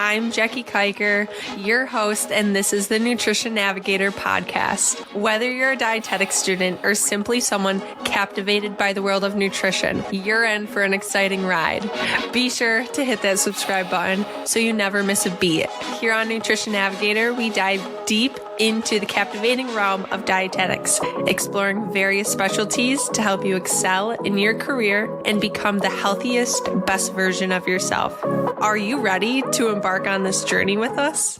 I'm Jackie Kiker, your host, and this is the Nutrition Navigator podcast. Whether you're a dietetic student or simply someone captivated by the world of nutrition, you're in for an exciting ride. Be sure to hit that subscribe button so you never miss a beat. Here on Nutrition Navigator, we dive deep into the captivating realm of dietetics, exploring various specialties to help you excel in your career and become the healthiest, best version of yourself. Are you ready to embark on this journey with us?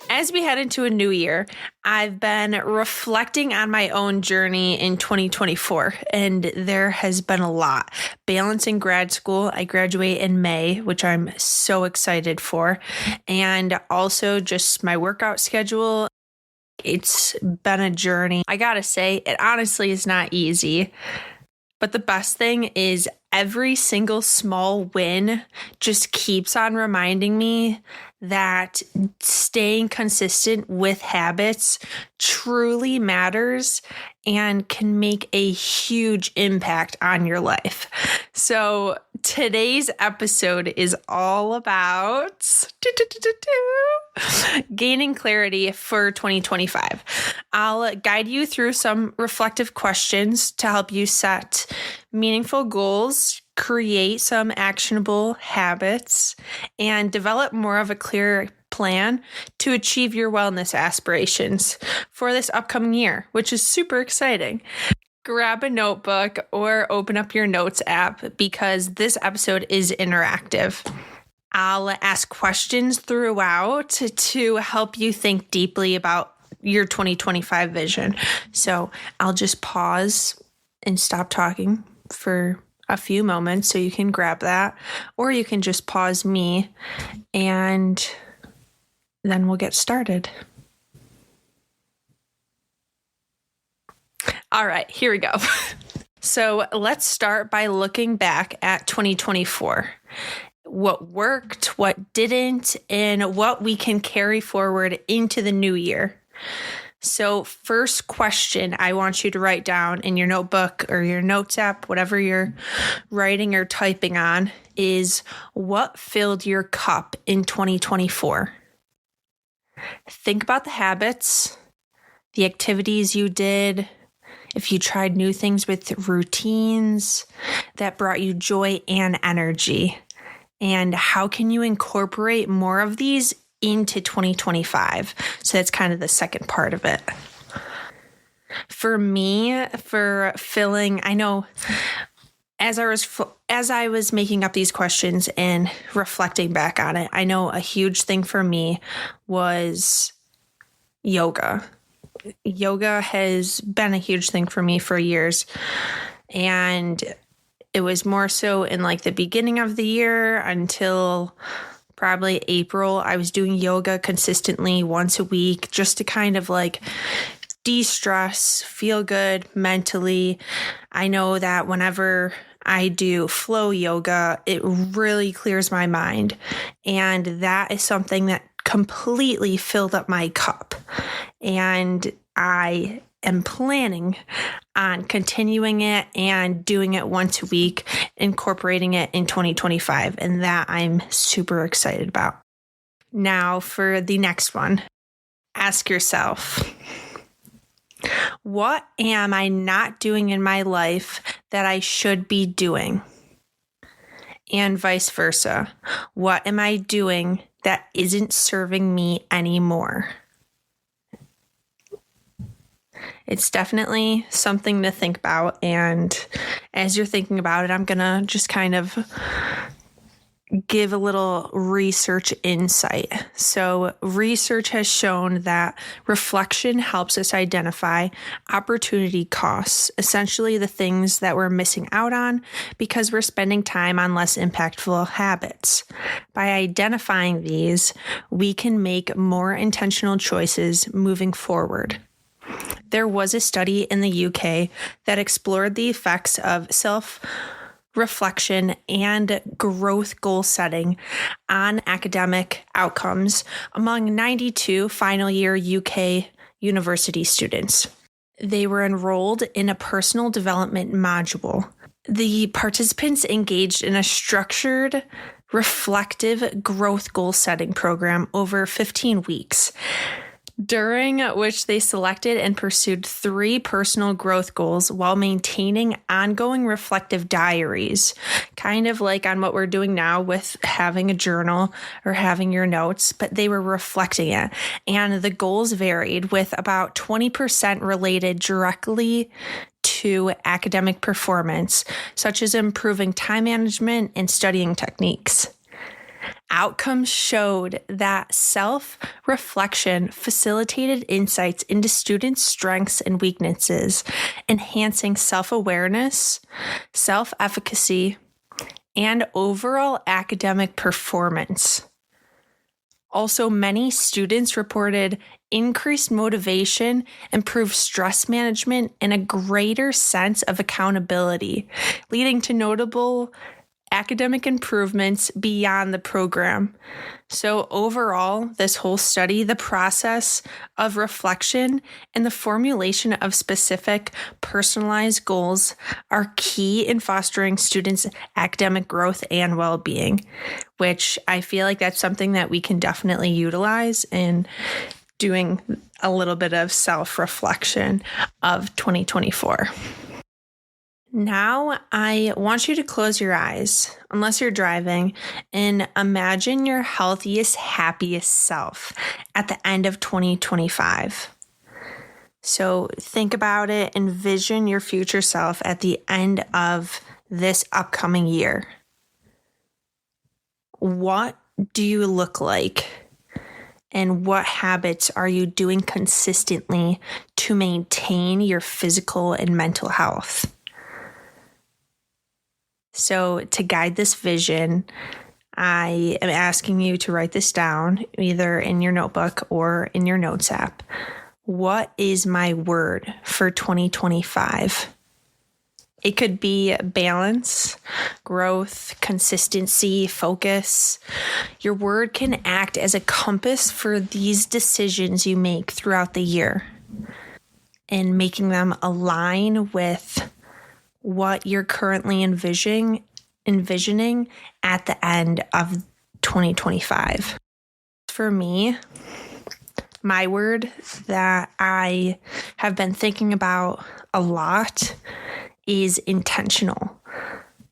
As we head into a new year, I've been reflecting on my own journey in 2024, and there has been a lot. Balancing grad school, I graduate in May, which I'm so excited for, and also just my workout schedule. It's been a journey. I gotta say, it honestly is not easy. But the best thing is every single small win just keeps on reminding me that staying consistent with habits truly matters and can make a huge impact on your life. So today's episode is all about gaining clarity for 2025. I'll guide you through some reflective questions to help you set meaningful goals, create some actionable habits, and develop more of a clear plan to achieve your wellness aspirations for this upcoming year, which is super exciting. Grab a notebook or open up your notes app because this episode is interactive. I'll ask questions throughout to help you think deeply about your 2025 vision. So I'll just pause and stop talking for a few moments so you can grab that, or you can just pause me and then we'll get started. All right, here we go. So let's start by looking back at 2024. What worked, what didn't, and what we can carry forward into the new year. So first question I want you to write down in your notebook or your notes app, whatever you're writing or typing on, is what filled your cup in 2024? Think about the habits, the activities you did, if you tried new things with routines that brought you joy and energy. And how can you incorporate more of these into 2025? So that's kind of the second part of it. For me, for filling, I know as I was making up these questions and reflecting back on it, I know a huge thing for me was yoga. Yoga has been a huge thing for me for years. And it was more so in like the beginning of the year until probably April. I was doing yoga consistently once a week just to kind of like de-stress, feel good mentally. I know that whenever I do flow yoga, it really clears my mind. And that is something that completely filled up my cup. And I am planning on continuing it and doing it once a week, incorporating it in 2025. And that I'm super excited about. Now for the next one, ask yourself, what am I not doing in my life that I should be doing? And vice versa. What am I doing that isn't serving me anymore? It's definitely something to think about. And as you're thinking about it, I'm going to just kind of give a little research insight. So research has shown that reflection helps us identify opportunity costs, essentially the things that we're missing out on because we're spending time on less impactful habits. By identifying these, we can make more intentional choices moving forward. There was a study in the UK that explored the effects of self-reflection and growth goal setting on academic outcomes among 92 final year UK university students. They were enrolled in a personal development module. The participants engaged in a structured reflective growth goal setting program over 15 weeks, during which they selected and pursued 3 personal growth goals while maintaining ongoing reflective diaries, kind of like on what we're doing now with having a journal or having your notes, but they were reflecting it. And the goals varied, with about 20% related directly to academic performance, such as improving time management and studying techniques. Outcomes showed that self-reflection facilitated insights into students' strengths and weaknesses, enhancing self-awareness, self-efficacy, and overall academic performance. Also, many students reported increased motivation, improved stress management, and a greater sense of accountability, leading to notable academic improvements beyond the program. So overall, this whole study, the process of reflection and the formulation of specific personalized goals are key in fostering students' academic growth and well-being, which I feel like that's something that we can definitely utilize in doing a little bit of self-reflection of 2024. Now, I want you to close your eyes, unless you're driving, and imagine your healthiest, happiest self at the end of 2025. So think about it, envision your future self at the end of this upcoming year. What do you look like? And what habits are you doing consistently to maintain your physical and mental health? So to guide this vision, I am asking you to write this down, either in your notebook or in your notes app. What is my word for 2025? It could be balance, growth, consistency, focus. Your word can act as a compass for these decisions you make throughout the year and making them align with what you're currently envisioning at the end of 2025. For me, my word that I have been thinking about a lot is intentional.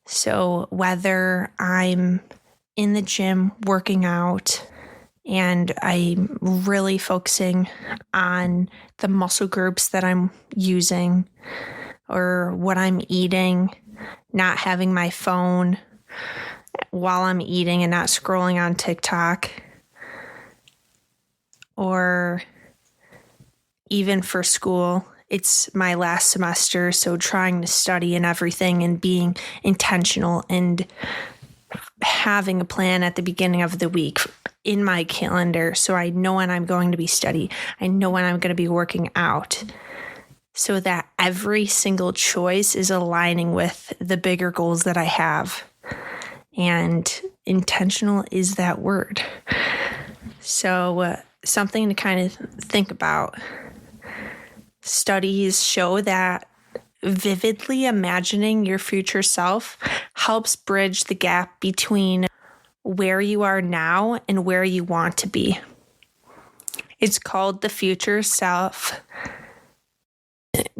So whether I'm in the gym working out and I'm really focusing on the muscle groups that I'm using, or what I'm eating, not having my phone while I'm eating and not scrolling on TikTok, or even for school, it's my last semester, so trying to study and everything and being intentional and having a plan at the beginning of the week in my calendar so I know when I'm going to be studying. I know when I'm going to be working out, so that every single choice is aligning with the bigger goals that I have. And intentional is that word. So something to kind of think about. Studies show that vividly imagining your future self helps bridge the gap between where you are now and where you want to be. It's called the future self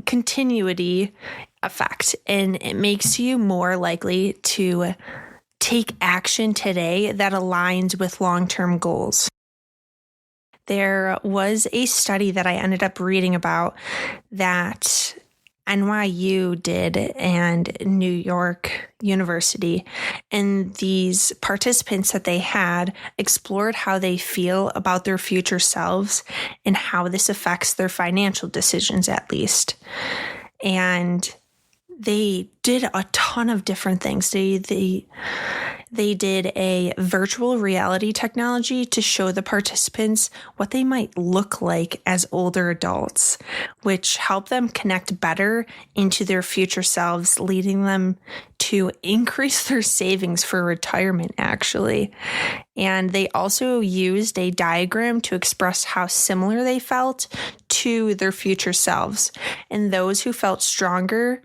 continuity effect, and it makes you more likely to take action today that aligns with long-term goals. There was a study that I ended up reading about that NYU did and New York University, and these participants that they had explored how they feel about their future selves and how this affects their financial decisions, at least. And they did a ton of different things. They did a virtual reality technology to show the participants what they might look like as older adults, which helped them connect better into their future selves, leading them to increase their savings for retirement, actually. And they also used a diagram to express how similar they felt to their future selves. And those who felt stronger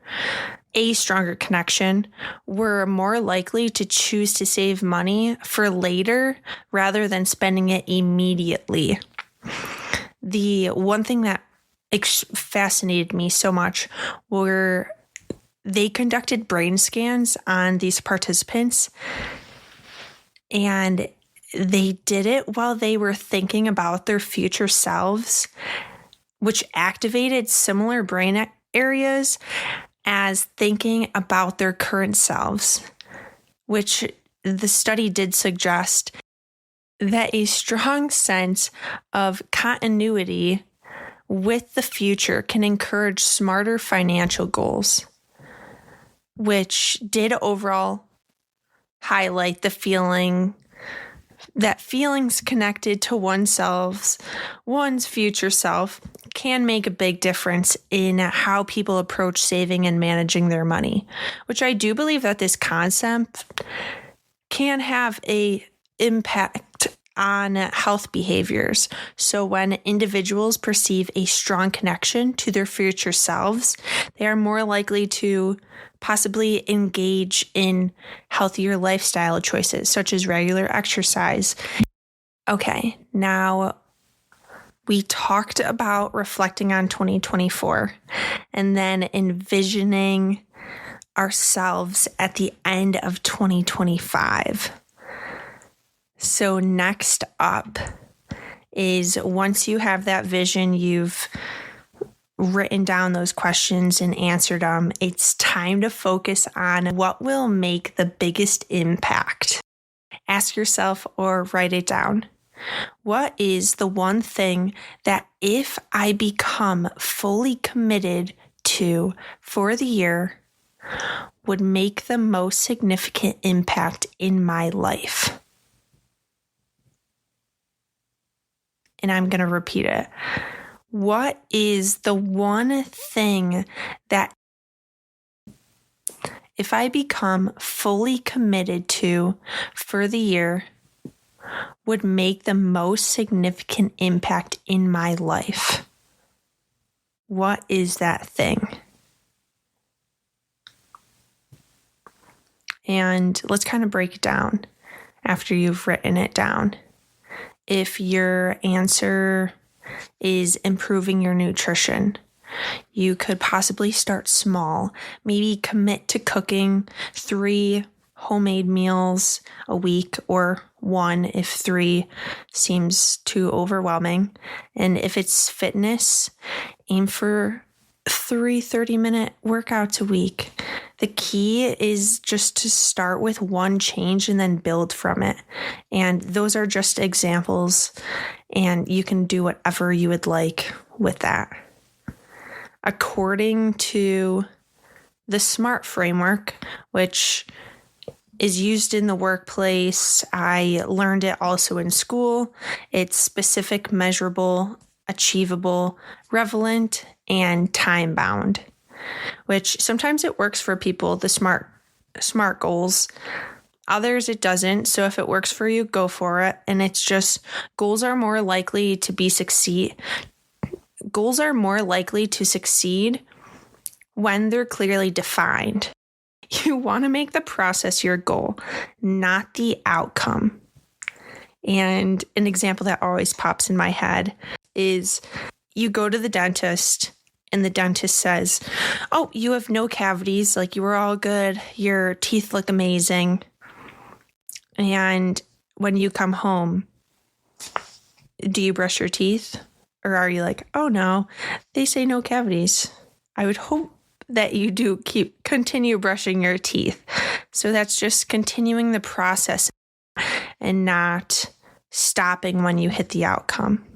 a stronger connection were more likely to choose to save money for later rather than spending it immediately. The one thing that fascinated me so much were they conducted brain scans on these participants, and they did it while they were thinking about their future selves, which activated similar brain areas as thinking about their current selves, which the study did suggest that a strong sense of continuity with the future can encourage smarter financial goals, which did overall highlight the feeling that feelings connected to one's future self can make a big difference in how people approach saving and managing their money, which I do believe that this concept can have a impact on health behaviors. So when individuals perceive a strong connection to their future selves, they are more likely to possibly engage in healthier lifestyle choices, such as regular exercise. Okay, now we talked about reflecting on 2024 and then envisioning ourselves at the end of 2025. So next up is, once you have that vision, you've written down those questions and answered them, it's time to focus on what will make the biggest impact. Ask yourself or write it down. What is the one thing that if I become fully committed to for the year would make the most significant impact in my life? And I'm going to repeat it. What is the one thing that if I become fully committed to for the year would make the most significant impact in my life? What is that thing? And let's kind of break it down after you've written it down. If your answer is improving your nutrition, you could possibly start small. Maybe commit to cooking 3 homemade meals a week, or 1 if 3 seems too overwhelming. And if it's fitness, aim for 3 30-minute workouts a week. The key is just to start with one change and then build from it. And those are just examples, and you can do whatever you would like with that. According to the SMART framework, which is used in the workplace, I learned it also in school. It's specific, measurable, achievable, relevant, and time-bound, which sometimes it works for people, the SMART goals. Others it doesn't. So if it works for you, go for it. And it's just goals are more likely to succeed when they're clearly defined. You want to make the process your goal, not the outcome. And an example that always pops in my head is you go to the dentist and the dentist says, "Oh, you have no cavities, like you were all good. Your teeth look amazing." And when you come home, do you brush your teeth? Or are you like, "Oh no, they say no cavities"? I would hope that you do continue brushing your teeth. So that's just continuing the process and not stopping when you hit the outcome.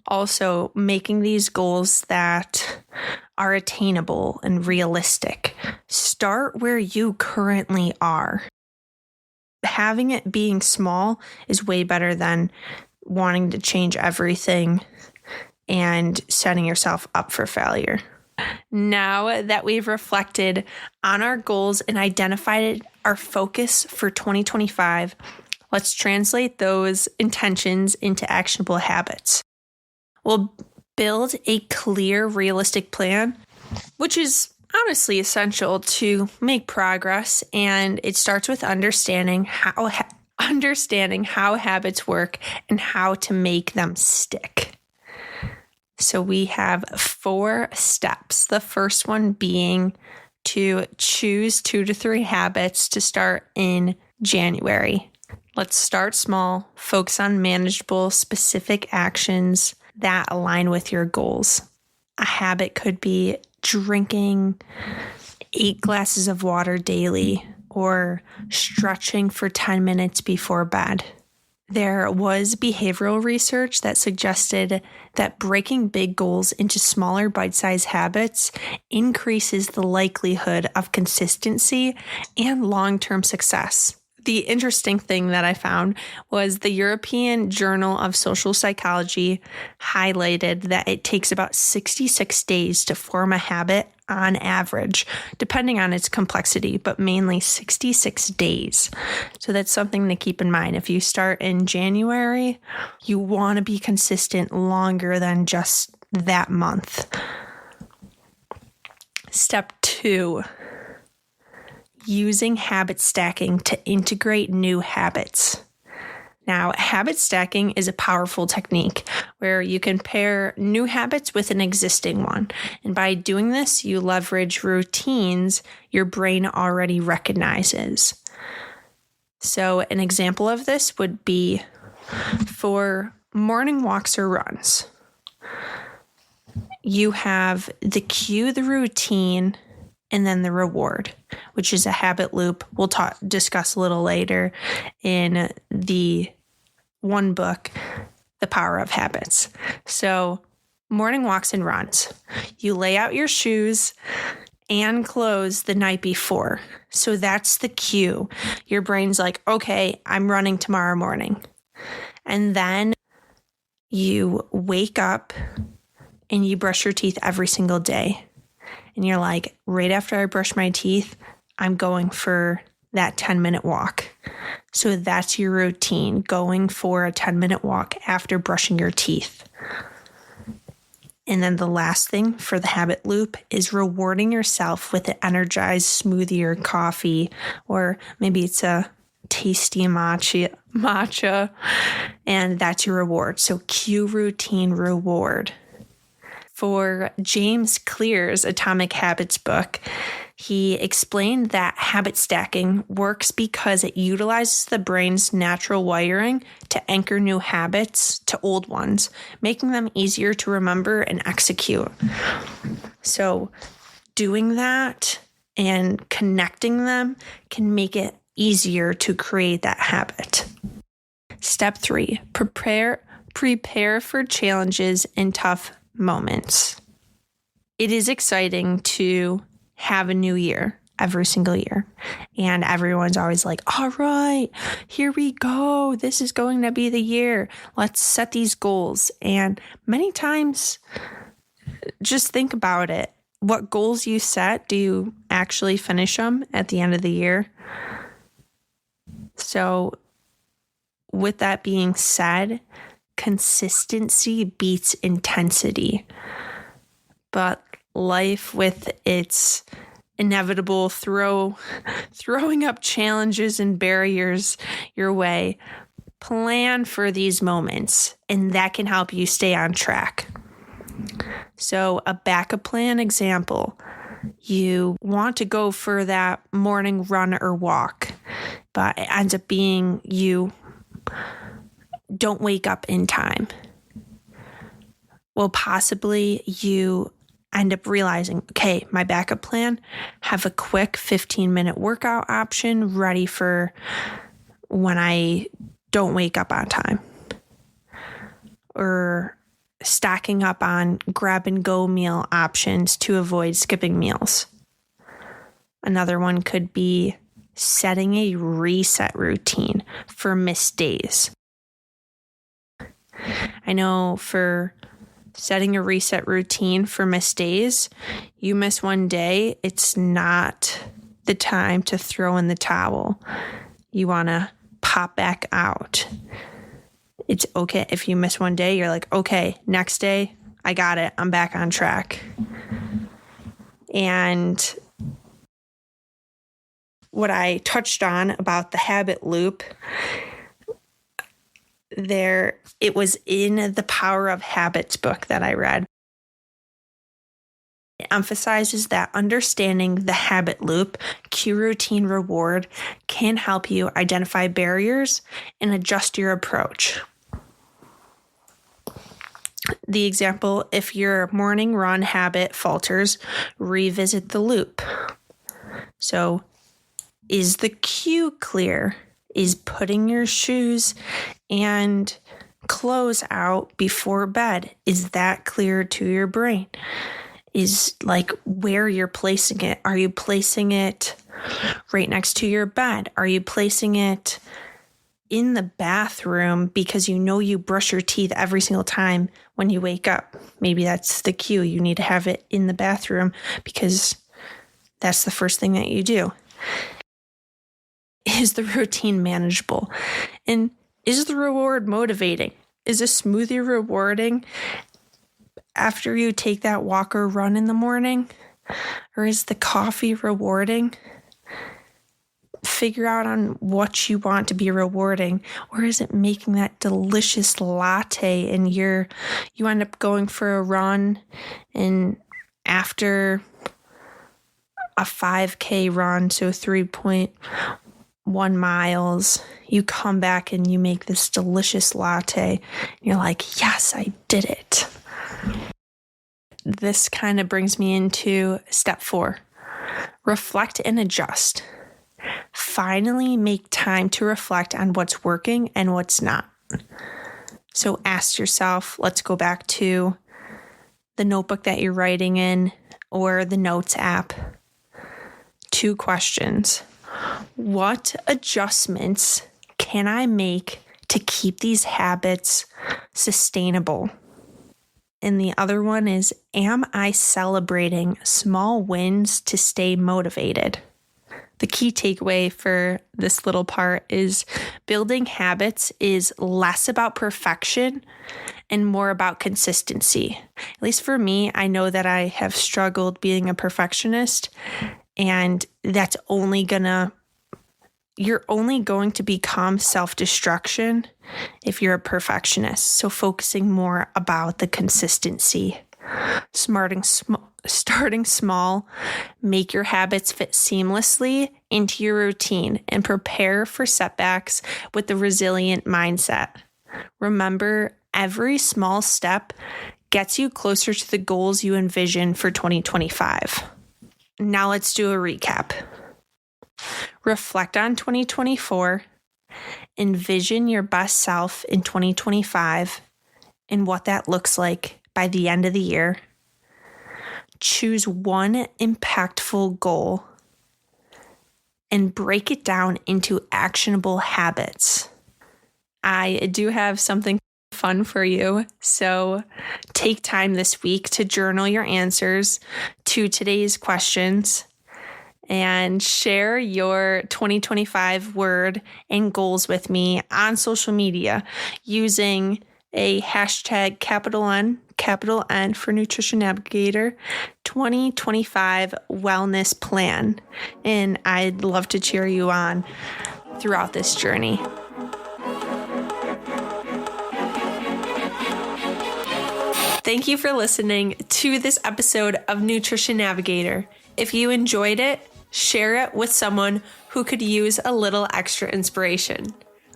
Also, making these goals that are attainable and realistic. Start where you currently are. Having it being small is way better than wanting to change everything and setting yourself up for failure. Now that we've reflected on our goals and identified our focus for 2025, let's translate those intentions into actionable habits. We'll build a clear, realistic plan, which is honestly essential to make progress, and it starts with understanding how habits work and how to make them stick. So we have 4 steps. The first one being to choose 2 to 3 habits to start in January. Let's start small, focus on manageable, specific actions that align with your goals. A habit could be drinking 8 glasses of water daily or stretching for 10 minutes before bed. There was behavioral research that suggested that breaking big goals into smaller bite-sized habits increases the likelihood of consistency and long-term success. The interesting thing that I found was the European Journal of Social Psychology highlighted that it takes about 66 days to form a habit on average, depending on its complexity, but mainly 66 days. So that's something to keep in mind. If you start in January, you want to be consistent longer than just that month. Step 2. Using habit stacking to integrate new habits. Now, habit stacking is a powerful technique where you can pair new habits with an existing one. And by doing this, you leverage routines your brain already recognizes. So an example of this would be for morning walks or runs. You have the cue, the routine, and then the reward, which is a habit loop we'll discuss a little later in the one book, The Power of Habits. So morning walks and runs. You lay out your shoes and clothes the night before. So that's the cue. Your brain's like, okay, I'm running tomorrow morning. And then you wake up and you brush your teeth every single day. And you're like, right after I brush my teeth, I'm going for that 10-minute walk. So that's your routine, going for a 10-minute walk after brushing your teeth. And then the last thing for the habit loop is rewarding yourself with an energized smoothie or coffee, or maybe it's a tasty matcha, and that's your reward. So cue, routine, reward. For James Clear's Atomic Habits book, he explained that habit stacking works because it utilizes the brain's natural wiring to anchor new habits to old ones, making them easier to remember and execute. So doing that and connecting them can make it easier to create that habit. Step 3, prepare for challenges and tough moments. It is exciting to have a new year every single year. And everyone's always like, all right, here we go. This is going to be the year. Let's set these goals. And many times, just think about it. What goals you set, do you actually finish them at the end of the year? So with that being said, consistency beats intensity, but life with its inevitable throwing up challenges and barriers your way, plan for these moments, and that can help you stay on track. So a backup plan example, you want to go for that morning run or walk, but it ends up being you don't wake up in time. Well, possibly you end up realizing, okay, my backup plan, have a quick 15-minute workout option ready for when I don't wake up on time. Or stacking up on grab-and-go meal options to avoid skipping meals. Another one could be setting a reset routine for missed days. I know for setting a reset routine for missed days, you miss one day, it's not the time to throw in the towel. You want to pop back out. It's okay if you miss one day, you're like, okay, next day, I got it. I'm back on track. And what I touched on about the habit loop, it was in the Power of Habits book that I read. It emphasizes that understanding the habit loop, cue, routine, reward, can help you identify barriers and adjust your approach. The example, if your morning run habit falters, revisit the loop. So, is the cue clear? Is putting your shoes and clothes out before bed, is that clear to your brain? Is like where you're placing it. Are you placing it right next to your bed? Are you placing it in the bathroom because you know you brush your teeth every single time when you wake up? Maybe that's the cue. You need to have it in the bathroom because that's the first thing that you do. Is the routine manageable? And is the reward motivating? Is a smoothie rewarding after you take that walk or run in the morning? Or is the coffee rewarding? Figure out on what you want to be rewarding. Or is it making that delicious latte and you end up going for a run, and after a 5K run, so 3.1 miles, you come back and you make this delicious latte. And you're like, yes, I did it. This kind of brings me into step 4. Reflect and adjust. Finally make time to reflect on what's working and what's not. So ask yourself, let's go back to the notebook that you're writing in or the notes app. 2 questions. What adjustments can I make to keep these habits sustainable? And the other one is, am I celebrating small wins to stay motivated? The key takeaway for this little part is building habits is less about perfection and more about consistency. At least for me, I know that I have struggled being a perfectionist, and that's you're only going to become self-destruction if you're a perfectionist. So focusing more about the consistency. Starting small, make your habits fit seamlessly into your routine, and prepare for setbacks with the resilient mindset. Remember, every small step gets you closer to the goals you envision for 2025. Now let's do a recap. Reflect on 2024. Envision your best self in 2025 and what that looks like by the end of the year. Choose one impactful goal and break it down into actionable habits. I do have something fun for you. So take time this week to journal your answers to today's questions and share your 2025 word and goals with me on social media using a hashtag capital N for Nutrition Navigator 2025 Wellness Plan. And I'd love to cheer you on throughout this journey. Thank you for listening to this episode of Nutrition Navigator. If you enjoyed it, share it with someone who could use a little extra inspiration.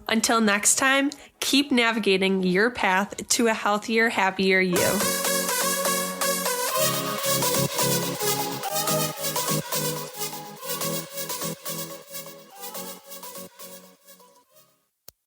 Until next time, keep navigating your path to a healthier, happier you.